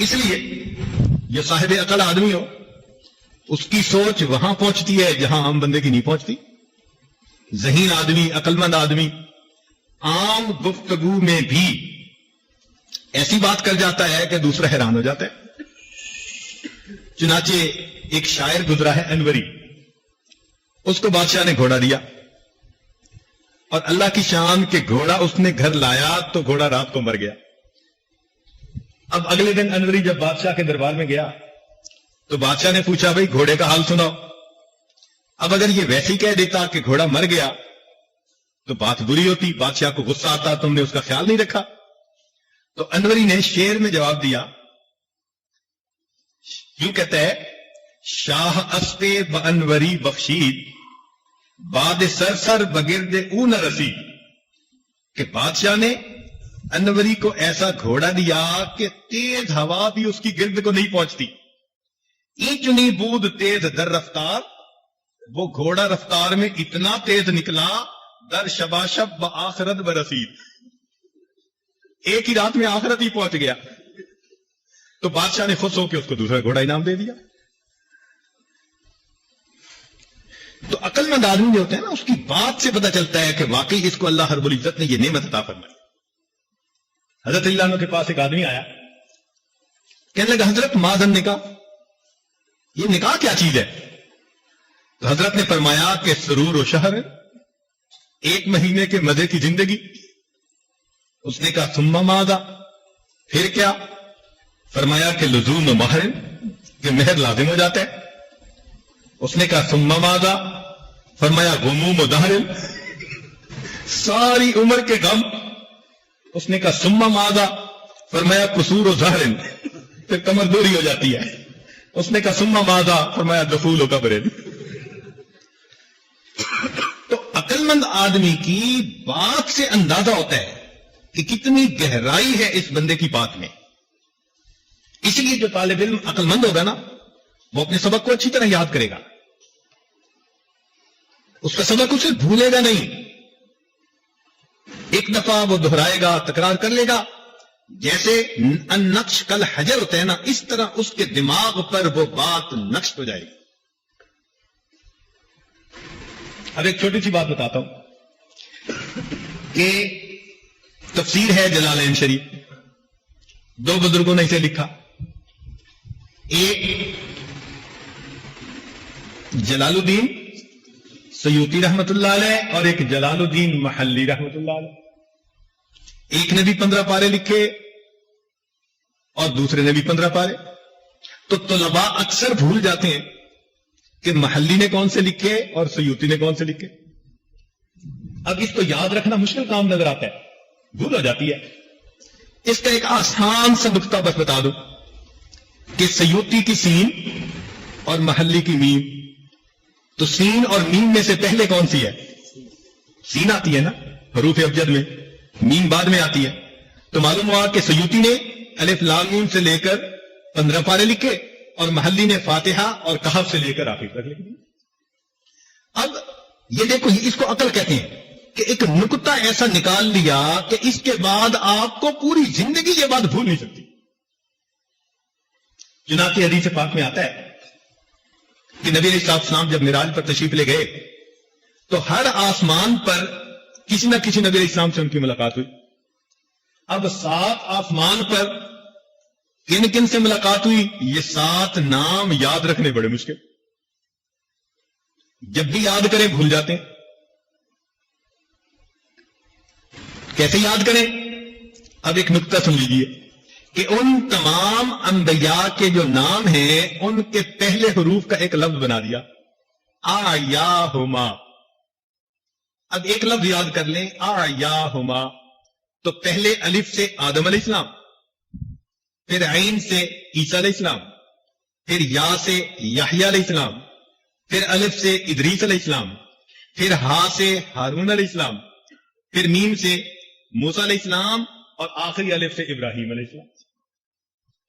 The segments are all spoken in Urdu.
اس لیے یہ صاحب عقل آدمی ہو، اس کی سوچ وہاں پہنچتی ہے جہاں عام بندے کی نہیں پہنچتی. ذہین آدمی، عقل مند آدمی عام گفتگو میں بھی ایسی بات کر جاتا ہے کہ دوسرا حیران ہو جاتا ہے. چنانچہ ایک شاعر گزرا ہے انوری، اس کو بادشاہ نے گھوڑا دیا اور اللہ کی شان کے گھوڑا اس نے گھر لایا تو گھوڑا رات کو مر گیا. اب اگلے دن انوری جب بادشاہ کے دربار میں گیا تو بادشاہ نے پوچھا بھائی گھوڑے کا حال سناؤ. اب اگر یہ ویسے ہی کہہ دیتا کہ گھوڑا مر گیا تو بات بری ہوتی، بادشاہ کو غصہ آتا، تم نے اس کا خیال نہیں رکھا. تو انوری نے شعر میں جواب دیا، یوں کہتا ہے، شاہ استے بانوری بخشید باد سر سر بگرد او نہ رسید، کہ بادشاہ نے انوری کو ایسا گھوڑا دیا کہ تیز ہوا بھی اس کی گرد کو نہیں پہنچتی. اینچنی بود تیز در رفتار، وہ گھوڑا رفتار میں اتنا تیز نکلا، در شباشب بآخرت برسید، ایک ہی رات میں آخرت ہی پہنچ گیا. تو بادشاہ نے خوش ہو کے اس کو دوسرا گھوڑا انعام دے دیا. تو عقل مند آدمی جو ہوتا ہے نا، اس کی بات سے پتہ چلتا ہے کہ واقعی اس کو اللہ رب العزت نے یہ نعمت عطا فرمائی. حضرت اللہ عنہ کے پاس ایک آدمی آیا، کہنے لگا حضرت ماذن نکاح، یہ نکاح کیا چیز ہے؟ تو حضرت نے فرمایا کہ سرور و شہر، ایک مہینے کے مزے کی زندگی. اس نے کہا ثم ماذا، پھر کیا؟ فرمایا کہ لزوم و مہر، کہ مہر لازم ہو جاتا ہے. اس نے کہا ثم ماذا، فرمایا غموم و دہر، ساری عمر کے غم. اس نے کہا ثم ماذا، فرمایا قصور و زہر، پھر کمر دوری ہو جاتی ہے. اس نے کہا ثم ماذا، فرمایا دخول و قبر. تو عقل مند آدمی کی بات سے اندازہ ہوتا ہے کہ کتنی گہرائی ہے اس بندے کی بات میں. اس لیے جو طالب علم عقل مند ہوگا نا، وہ اپنے سبق کو اچھی طرح یاد کرے گا، اس کا سبق اسے بھولے گا نہیں. ایک دفعہ وہ دہرائے گا، تکرار کر لے گا. جیسے نقش کل حجر ہوتا ہے نا، اس طرح اس کے دماغ پر وہ بات نقش ہو جائے گی. اب ایک چھوٹی سی بات بتاتا ہوں کہ تفسیر ہے جلالین شریف، دو بزرگوں نے اسے لکھا. ایک جلال الدین سیوطی رحمت اللہ علیہ اور ایک جلال الدین محلی رحمت اللہ علیہ. ایک نے بھی 15 پارے لکھے اور دوسرے نے بھی 15 پارے. تو طلباء اکثر بھول جاتے ہیں کہ محلی نے کون سے لکھے اور سیوطی نے کون سے لکھے. اب اس کو یاد رکھنا مشکل کام نظر آتا ہے، بھول ہو جاتی ہے. اس کا ایک آسان سا نقطہ بس بتا دو کہ سیوطی کی سین اور محلی کی میم. تو سین اور میم میں سے پہلے کون سی ہے؟ سین آتی ہے نا حروف ابجد میں، میم بعد میں آتی ہے. تو معلوم ہوا کہ سیوطی نے الف لام میم سے لے کر 15 پارے لکھے اور محلی نے فاتحہ اور کہف سے لے کر آخر تک لکھ دی. اب یہ دیکھو، اس کو عقل کہتے ہیں کہ ایک نقطہ ایسا نکال لیا کہ اس کے بعد آپ کو پوری زندگی یہ بات بھول نہیں سکتی. چنانچہ حدیث پاک میں آتا ہے کہ نبی علیہ السلام جب معراج پر تشریف لے گئے تو ہر آسمان پر کسی نہ کسی نبی علیہ السلام سے ان کی ملاقات ہوئی. اب 7 آسمان پر کن کن سے ملاقات ہوئی؟ یہ 7 نام یاد رکھنے بڑے مشکل، جب بھی یاد کریں بھول جاتے ہیں. کیسے یاد کریں؟ اب ایک نقطہ سن لیجیے کہ ان تمام انبیاء کے جو نام ہیں ان کے پہلے حروف کا ایک لفظ بنا دیا، آ یا ہما. اب ایک لفظ یاد کر لیں، آ یا ہما. تو پہلے الف سے آدم علیہ السلام، پھر عین سے عیسیٰ علیہ السلام، پھر یا سے یحییٰ علیہ السلام، پھر الف سے ادریس علیہ السلام، پھر ہا سے ہارون علیہ السلام، پھر میم سے موسیٰ علیہ السلام اور آخری الف سے ابراہیم علیہ السلام.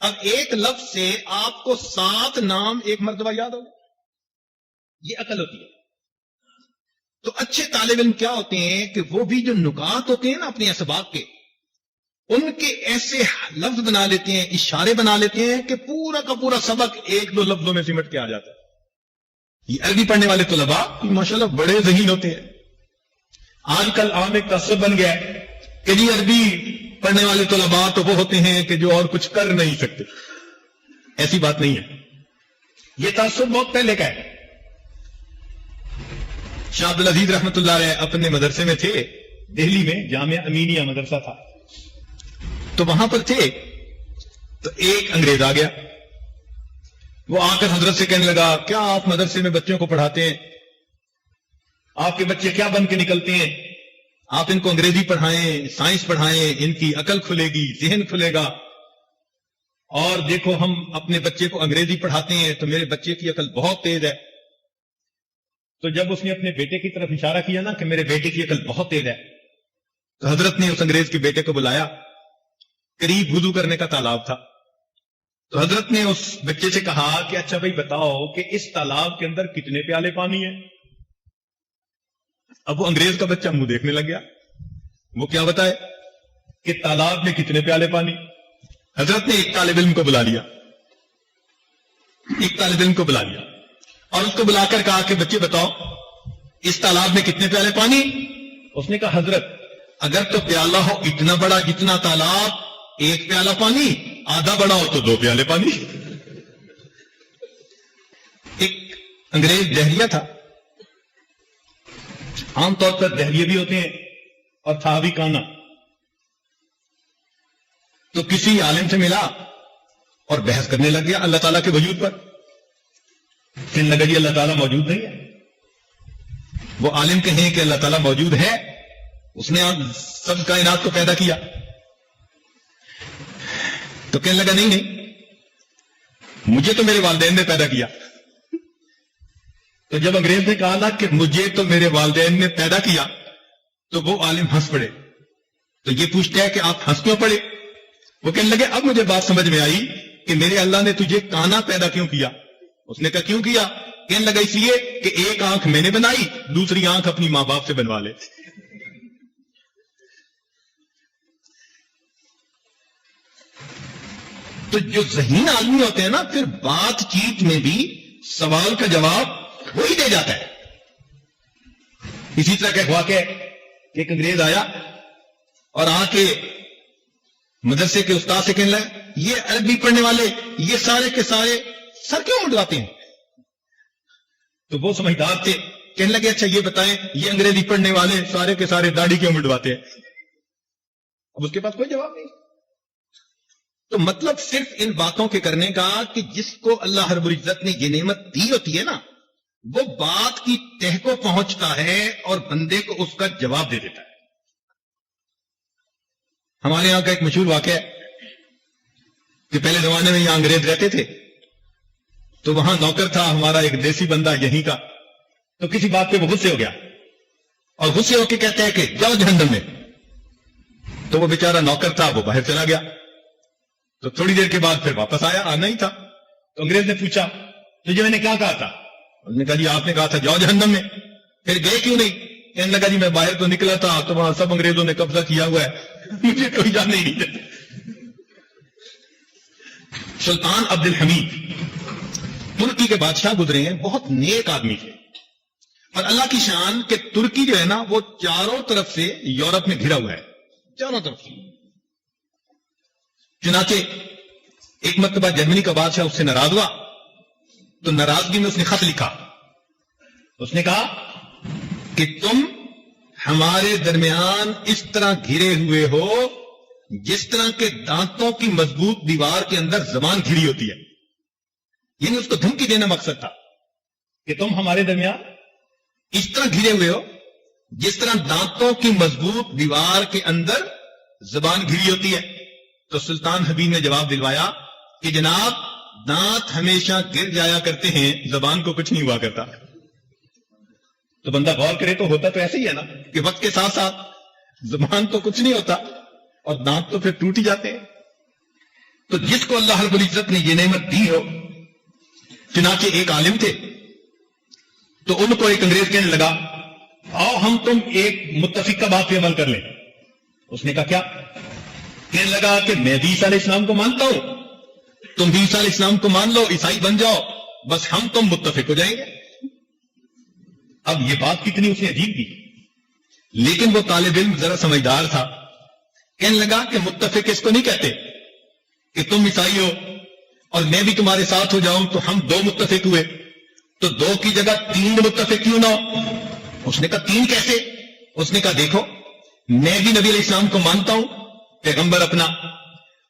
اب ایک لفظ سے آپ کو 7 نام ایک مرتبہ یاد ہوگا. یہ عقل ہوتی ہے. تو اچھے طالب علم کیا ہوتے ہیں کہ وہ بھی جو نکات ہوتے ہیں نا اپنے اسباق کے، ان کے ایسے لفظ بنا لیتے ہیں، اشارے بنا لیتے ہیں کہ پورا کا پورا سبق ایک دو لفظوں میں سمٹ کے آ جاتا ہے. یہ عربی پڑھنے والے طلباء ماشاءاللہ بڑے ذہین ہوتے ہیں. آج کل عام ایک تعصب بن گیا ہے کہ جی عربی پڑھنے والے طلباء تو وہ ہوتے ہیں کہ جو اور کچھ کر نہیں سکتے. ایسی بات نہیں ہے، یہ تعصب بہت پہلے کا ہے. شاہ عبد العزیز رحمۃ اللہ علیہ اپنے مدرسے میں تھے، دہلی میں جامعہ امینیہ مدرسہ تھا، تو وہاں پر تھے تو ایک انگریز آ گیا. وہ آ کر حضرت سے کہنے لگا کیا آپ مدرسے میں بچوں کو پڑھاتے ہیں؟ آپ کے بچے کیا بن کے نکلتے ہیں؟ آپ ان کو انگریزی پڑھائیں، سائنس پڑھائیں، ان کی عقل کھلے گی، ذہن کھلے گا. اور دیکھو ہم اپنے بچے کو انگریزی پڑھاتے ہیں تو میرے بچے کی عقل بہت تیز ہے. تو جب اس نے اپنے بیٹے کی طرف اشارہ کیا نا کہ میرے بیٹے کی عقل بہت تیز ہے، تو حضرت نے اس انگریز کے بیٹے کو بلایا. قریب وضو کرنے کا تالاب تھا، تو حضرت نے اس بچے سے کہا کہ اچھا بھائی بتاؤ کہ اس تالاب کے اندر کتنے پیالے پانی ہیں؟ اب وہ انگریز کا بچہ منہ دیکھنے لگ گیا، وہ کیا بتائے کہ تالاب میں کتنے پیالے پانی. حضرت نے ایک طالب علم کو بلا لیا، اور اس کو بلا کر کہا کہ بچے بتاؤ اس تالاب میں کتنے پیالے پانی؟ اس نے کہا حضرت اگر تو پیالہ ہو اتنا بڑا جتنا تالاب، ایک پیالہ پانی، آدھا بڑا ہو تو 2 پیالے پانی. ایک انگریز دہلیہ تھا، عام طور پر دہلیے بھی ہوتے ہیں اور تھا بھی کانا. تو کسی عالم سے ملا اور بحث کرنے لگ گیا اللہ تعالیٰ کے وجود پر. پھر لگا جی اللہ تعالیٰ موجود نہیں ہے. وہ عالم کہیں کہ اللہ تعالیٰ موجود ہے، اس نے سب کائنات کو پیدا کیا. تو کہنے لگا نہیں مجھے تو میرے والدین نے پیدا کیا. تو جب انگریز نے کہا نا کہ مجھے تو میرے والدین نے پیدا کیا، تو وہ عالم ہنس پڑے. تو یہ پوچھتا ہے کہ آپ ہنس کیوں پڑے؟ وہ کہنے لگے اب مجھے بات سمجھ میں آئی کہ میرے اللہ نے تجھے کانا پیدا کیوں کیا. اس نے کہا کیوں کیا؟ کہنے لگا اس لیے کہ ایک آنکھ میں نے بنائی، دوسری آنکھ اپنی ماں باپ سے بنوا لے. تو جو ذہین آدمی ہوتے ہیں نا پھر بات چیت میں بھی سوال کا جواب وہی دے جاتا ہے. اسی طرح کا واقعہ کہ ایک انگریز آیا اور آ کے مدرسے کے استاد سے کہنے لگا یہ عربی پڑھنے والے یہ سارے کے سارے سر کیوں منڈواتے ہیں؟ تو وہ سمجھدار تھے، کہنے لگے اچھا یہ بتائیں یہ انگریزی پڑھنے والے سارے کے سارے داڑھی کیوں منڈواتے ہیں؟ اب اس کے پاس کوئی جواب نہیں. تو مطلب صرف ان باتوں کے کرنے کا کہ جس کو اللہ رب العزت نے یہ نعمت دی ہوتی ہے نا وہ بات کی تہ کو پہنچتا ہے اور بندے کو اس کا جواب دے دیتا ہے. ہمارے یہاں کا ایک مشہور واقعہ ہے کہ پہلے زمانے میں یہاں انگریز رہتے تھے، تو وہاں نوکر تھا ہمارا ایک دیسی بندہ یہیں کا. تو کسی بات پہ وہ غصے ہو گیا اور غصے ہو کے کہتا ہے کہ جاؤ جہنم میں. تو وہ بیچارہ نوکر تھا وہ باہر چلا گیا. تو تھوڑی دیر کے بعد پھر واپس آیا، آنا ہی تھا. تو انگریز نے پوچھا تجھے میں نے کیا کہا تھا؟ انہوں نے کہا جی آپ نے کہا تھا جاؤ جہنم میں، پھر گئے کیوں نہیں؟ کہنے لگا جی میں باہر تو نکلا تھا تو وہاں سب انگریزوں نے قبضہ کیا ہوا ہے، مجھے کوئی جانے ہی نہیں دیتا. سلطان عبد الحمید ترکی کے بادشاہ گزرے ہیں، بہت نیک آدمی تھے. اور اللہ کی شان کہ ترکی جو ہے نا وہ چاروں طرف سے یورپ میں گھرا ہوا ہے، چاروں طرف سے. چنانچہ ایک مرتبہ جرمنی کا بادشاہ اس سے ناراض ہوا تو ناراضگی میں اس نے خط لکھا. اس نے کہا کہ تم ہمارے درمیان اس طرح گھرے ہوئے ہو جس طرح کے دانتوں کی مضبوط دیوار کے اندر زبان گھری ہوتی ہے. یعنی اس کو دھمکی دینا مقصد تھا کہ تم ہمارے درمیان اس طرح گھرے ہوئے ہو جس طرح دانتوں کی مضبوط دیوار کے اندر زبان گھری ہوتی ہے. تو سلطان حبیب نے جواب دلوایا کہ جناب دانت ہمیشہ گر جایا کرتے ہیں، زبان کو کچھ نہیں ہوا کرتا. تو بندہ غور کرے تو ہوتا تو ایسے ہی ہے نا کہ وقت کے ساتھ ساتھ زبان تو کچھ نہیں ہوتا اور دانت تو پھر ٹوٹ ہی جاتے ہیں. تو جس کو اللہ رب العزت نے یہ نعمت دی ہو، چنانچہ ایک عالم تھے تو ان کو ایک انگریز کہنے لگا آؤ ہم تم ایک متفقہ بات پہ عمل کر لیں. اس نے کہا کیا؟ کہنے لگا کہ میں بھی عیسیٰ علیہ السلام کو مانتا ہوں، تم بھی عیسیٰ علیہ السلام کو مان لو، عیسائی بن جاؤ، بس ہم تم متفق ہو جائیں گے۔ اب یہ بات کتنی اس نے عجیب کی، لیکن وہ طالب علم ذرا سمجھدار تھا، کہنے لگا کہ متفق اس کو نہیں کہتے کہ تم عیسائی ہو اور میں بھی تمہارے ساتھ ہو جاؤں تو ہم دو متفق ہوئے، تو دو کی جگہ تین متفق کیوں نہ ہو؟ اس نے کہا تین کیسے؟ اس نے کہا دیکھو میں بھی نبی علیہ السلام کو مانتا ہوں، پیغمبر اپنا،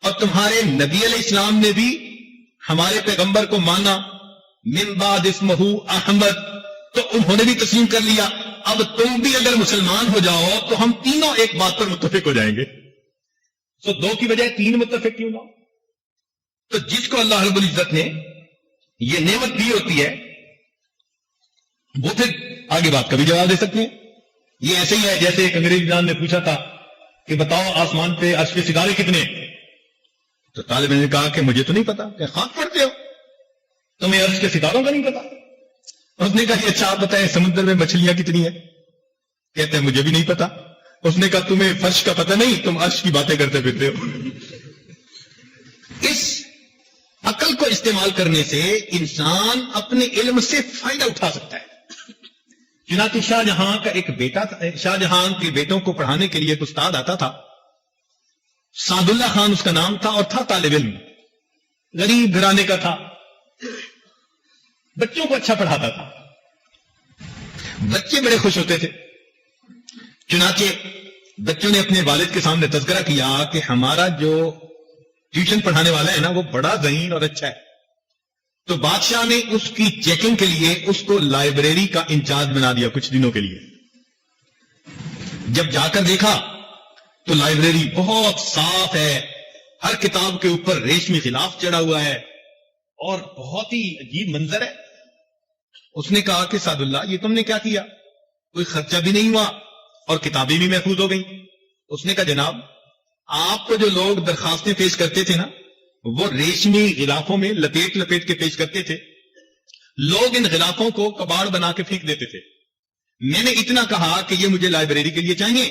اور تمہارے نبی علیہ السلام نے بھی ہمارے پیغمبر کو مانا، من بعد اسمہ احمد، تو انہوں نے بھی تسلیم کر لیا، اب تم بھی اگر مسلمان ہو جاؤ تو ہم تینوں ایک بات پر متفق ہو جائیں گے، تو دو کی بجائے تین متفق کیوں نہ ہو؟ تو جس کو اللہ رب العزت نے یہ نعمت دی ہوتی ہے وہ پھر آگے بات کا بھی جواب دے سکتے ہیں۔ یہ ایسے ہی ہے جیسے ایک انگریزی جان نے پوچھا تھا کہ بتاؤ آسمان پہ عرش پہ ستارے کتنے؟ تو طالب نے کہا کہ مجھے تو نہیں پتا، کہ خاک پڑھتے ہو تمہیں عرش کے ستاروں کا نہیں پتا؟ اس نے کہا کہ اچھا آپ بتائیں سمندر میں مچھلیاں کتنی ہیں؟ کہتے ہیں مجھے بھی نہیں پتا۔ اس نے کہا تمہیں فرش کا پتہ نہیں، تم عرش کی باتیں کرتے پھرتے ہو۔ اس عقل کو استعمال کرنے سے انسان اپنے علم سے فائدہ اٹھا سکتا ہے۔ چنانچہ شاہ جہاں کا ایک بیٹا تھا، شاہ جہاں کے بیٹوں کو پڑھانے کے لیے ایک استاد آتا تھا، سعد اللہ خان اس کا نام تھا، اور تھا طالب علم، غریب گھرانے کا تھا، بچوں کو اچھا پڑھاتا تھا، بچے بڑے خوش ہوتے تھے۔ چنانچہ بچوں نے اپنے والد کے سامنے تذکرہ کیا کہ ہمارا جو ٹیوشن پڑھانے والا ہے نا وہ بڑا ذہین اور اچھا ہے، تو بادشاہ نے اس کی چیکنگ کے لیے اس کو لائبریری کا انچارج بنا دیا کچھ دنوں کے لیے۔ جب جا کر دیکھا تو لائبریری بہت صاف ہے، ہر کتاب کے اوپر ریشمی غلاف چڑھا ہوا ہے اور بہت ہی عجیب منظر ہے۔ اس نے کہا کہ سعد اللہ یہ تم نے کیا کیا؟ کوئی خرچہ بھی نہیں ہوا اور کتابیں بھی محفوظ ہو گئیں۔ اس نے کہا جناب آپ کو جو لوگ درخواستیں پیش کرتے تھے نا وہ ریشمی غلافوں میں لپیٹ لپیٹ کے پیش کرتے تھے، لوگ ان غلافوں کو کباڑ بنا کے پھینک دیتے تھے۔ میں نے اتنا کہا کہ یہ مجھے لائبریری کے لیے چاہیے،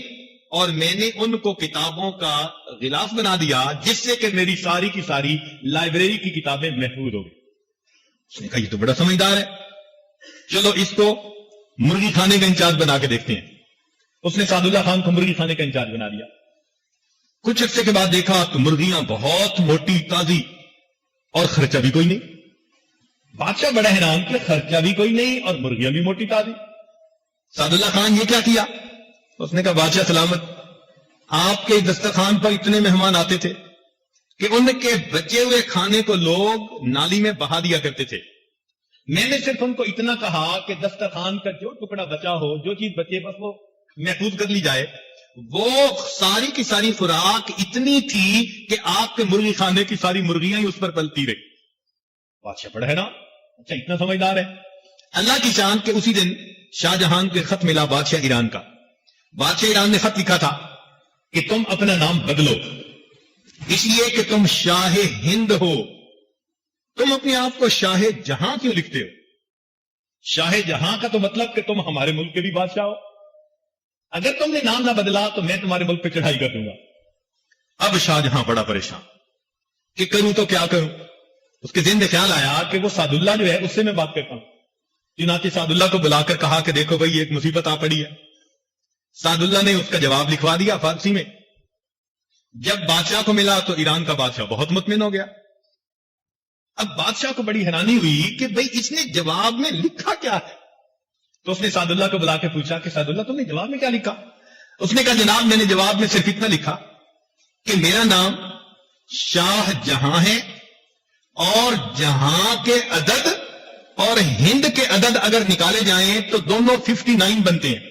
اور میں نے ان کو کتابوں کا غلاف بنا دیا جس سے کہ میری ساری کی ساری لائبریری کی کتابیں محفوظ ہو گئی۔ اس نے کہا یہ تو بڑا سمجھدار ہے، چلو اس کو مرغی کھانے کا انچارج بنا کے دیکھتے ہیں۔ اس نے سعد اللہ خان کو مرغی کھانے کا انچارج بنا دیا۔ کچھ عرصے کے بعد دیکھا تو مرغیاں بہت موٹی تازی اور خرچہ بھی کوئی نہیں۔ بادشاہ بڑا حیران کہ خرچہ بھی کوئی نہیں اور مرغیاں بھی موٹی تازی۔ سعد اللہ خان یہ کیا کیا؟ اس نے کہا بادشاہ سلامت، آپ کے دسترخوان پر اتنے مہمان آتے تھے کہ ان کے بچے ہوئے کھانے کو لوگ نالی میں بہا دیا کرتے تھے، میں نے صرف ان کو اتنا کہا کہ دسترخوان کا جو ٹکڑا بچا ہو، جو چیز بچے بس وہ محفوظ کر لی جائے۔ وہ ساری کی ساری خوراک اتنی تھی کہ آپ کے مرغی خانے کی ساری مرغیاں ہی اس پر پلتی رہی۔ بادشاہ پڑھا ہے نا، اچھا اتنا سمجھدار ہے۔ اللہ کی شان کہ اسی دن شاہ جہاں کے خط ملا بادشاہ ایران کا۔ بادشاہ ایران نے خط لکھا تھا کہ تم اپنا نام بدلو اس لیے کہ تم شاہ ہند ہو، تم اپنے آپ کو شاہ جہاں کیوں لکھتے ہو؟ شاہ جہاں کا تو مطلب کہ تم ہمارے ملک کے بھی بادشاہ ہو، اگر تم نے نام نہ بدلا تو میں تمہارے ملک پہ چڑھائی کر دوں گا۔ اب شاہ جہاں بڑا پریشان کہ کروں تو کیا کروں۔ اس کے ذہن میں خیال آیا کہ وہ سعد اللہ جو ہے اس سے میں بات کرتا ہوں۔ چنانچہ سعد اللہ کو بلا کر کہا کہ دیکھو بھائی ایک مصیبت آ پڑی ہے۔ سعد اللہ نے اس کا جواب لکھوا دیا فارسی میں۔ جب بادشاہ کو ملا تو ایران کا بادشاہ بہت مطمئن ہو گیا۔ اب بادشاہ کو بڑی حیرانی ہوئی کہ بھئی اس نے جواب میں لکھا کیا ہے۔ تو اس نے سعد اللہ کو بلا کے پوچھا کہ سعد اللہ تم نے جواب میں کیا لکھا؟ اس نے کہا جناب میں نے جواب میں صرف اتنا لکھا کہ میرا نام شاہ جہاں ہے، اور جہاں کے عدد اور ہند کے عدد اگر نکالے جائیں تو دونوں 59 بنتے ہیں۔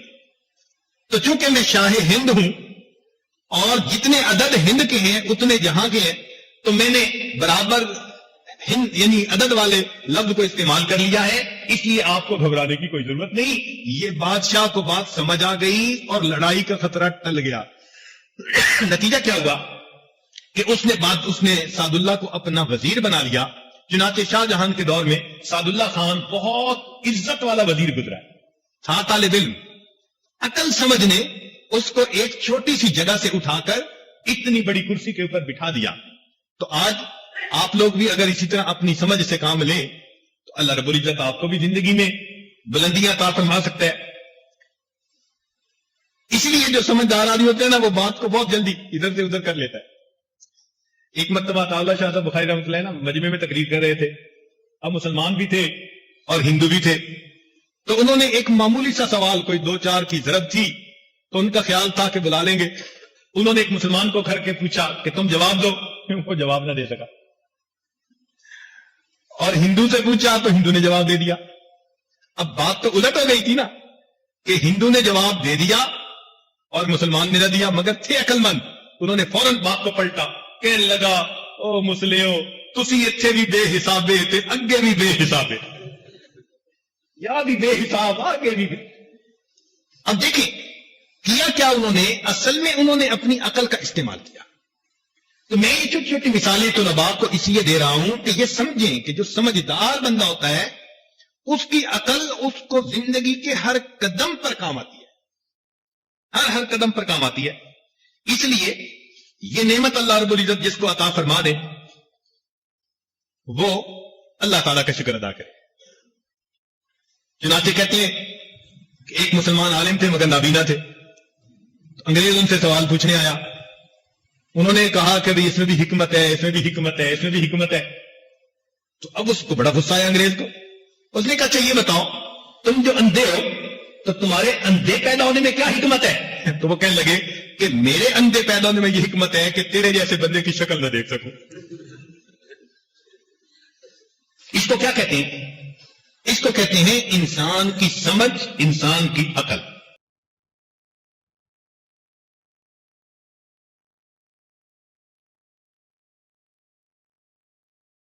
تو چونکہ میں شاہ ہند ہوں اور جتنے عدد ہند کے ہیں اتنے جہاں کے ہیں، تو میں نے برابر ہند یعنی عدد والے لفظ کو استعمال کر لیا ہے، اس لیے آپ کو گھبرانے کی کوئی ضرورت نہیں۔ یہ بادشاہ کو بات سمجھ آ گئی اور لڑائی کا خطرہ ٹل گیا۔ نتیجہ کیا ہوا کہ اس نے سعد اللہ کو اپنا وزیر بنا لیا۔ چنانچہ شاہ جہان کے دور میں سعد اللہ خان بہت عزت والا وزیر گزرا ہے، تھا طالب علم۔ عقل سمجھ نے اس کو ایک چھوٹی سی جگہ سے اٹھا کر اتنی بڑی کرسی کے اوپر بٹھا دیا. تو آج آپ لوگ بھی اگر اسی طرح اپنی سمجھ سے کام لیں تو اللہ رب العزت آپ کو بھی زندگی میں بلندیاں عطا فرما سکتا ہے. اس لیے جو سمجھدار آدمی ہوتے ہیں نا وہ بات کو بہت جلدی ادھر سے ادھر کر لیتا ہے. ایک مرتبہ طاولہ شاہ صاحب بخاری رحمۃ اللہ نا مجمع میں تقریر کر رہے تھے. اب مسلمان بھی تھے اور ہندو بھی تھے. تو انہوں نے ایک معمولی سا سوال, کوئی 2-4 کی ضرب تھی, تو ان کا خیال تھا کہ بلا لیں گے. انہوں نے ایک مسلمان کو کر کے پوچھا کہ تم جواب دو, ان کو جواب نہ دے سکا. اور ہندو سے پوچھا تو ہندو نے جواب دے دیا. اب بات تو الٹ ہو گئی تھی نا کہ ہندو نے جواب دے دیا اور مسلمان نے نہ دیا, مگر تھے عقل مند. انہوں نے فوراً بات کو پلٹا, کہنے لگا او مسلمو تسی اتھے بھی بے حسابے تے اگے بھی بے حسابے, یا بھی بے حساب آگے بھی بے. اب دیکھیں کیا کیا انہوں نے, اصل میں انہوں نے اپنی عقل کا استعمال کیا. تو میں یہ چھوٹی چھوٹی مثالیں طلباء کو اس لیے دے رہا ہوں کہ یہ سمجھیں کہ جو سمجھدار بندہ ہوتا ہے اس کی عقل اس کو زندگی کے ہر قدم پر کام آتی ہے, ہر قدم پر کام آتی ہے. اس لیے یہ نعمت اللہ رب العزت جس کو عطا فرما دے وہ اللہ تعالیٰ کا شکر ادا کرے. چنانچہ کہتے ہیں کہ ایک مسلمان عالم تھے مگر نابینا تھے. انگریز ان سے سوال پوچھنے آیا. انہوں نے کہا کہ بھئی اس میں بھی حکمت ہے, اس میں بھی حکمت ہے, اس میں بھی حکمت ہے. تو اب اس کو بڑا غصہ آیا انگریز کو. اس نے کہا اچھا یہ بتاؤ تم جو اندھے ہو تو تمہارے اندھے پیدا ہونے میں کیا حکمت ہے؟ تو وہ کہنے لگے کہ میرے اندھے پیدا ہونے میں یہ حکمت ہے کہ تیرے جیسے بندے کی شکل نہ دیکھ سکوں. اس کو کیا کہتے ہیں؟ اس کو کہتے ہیں انسان کی سمجھ, انسان کی عقل.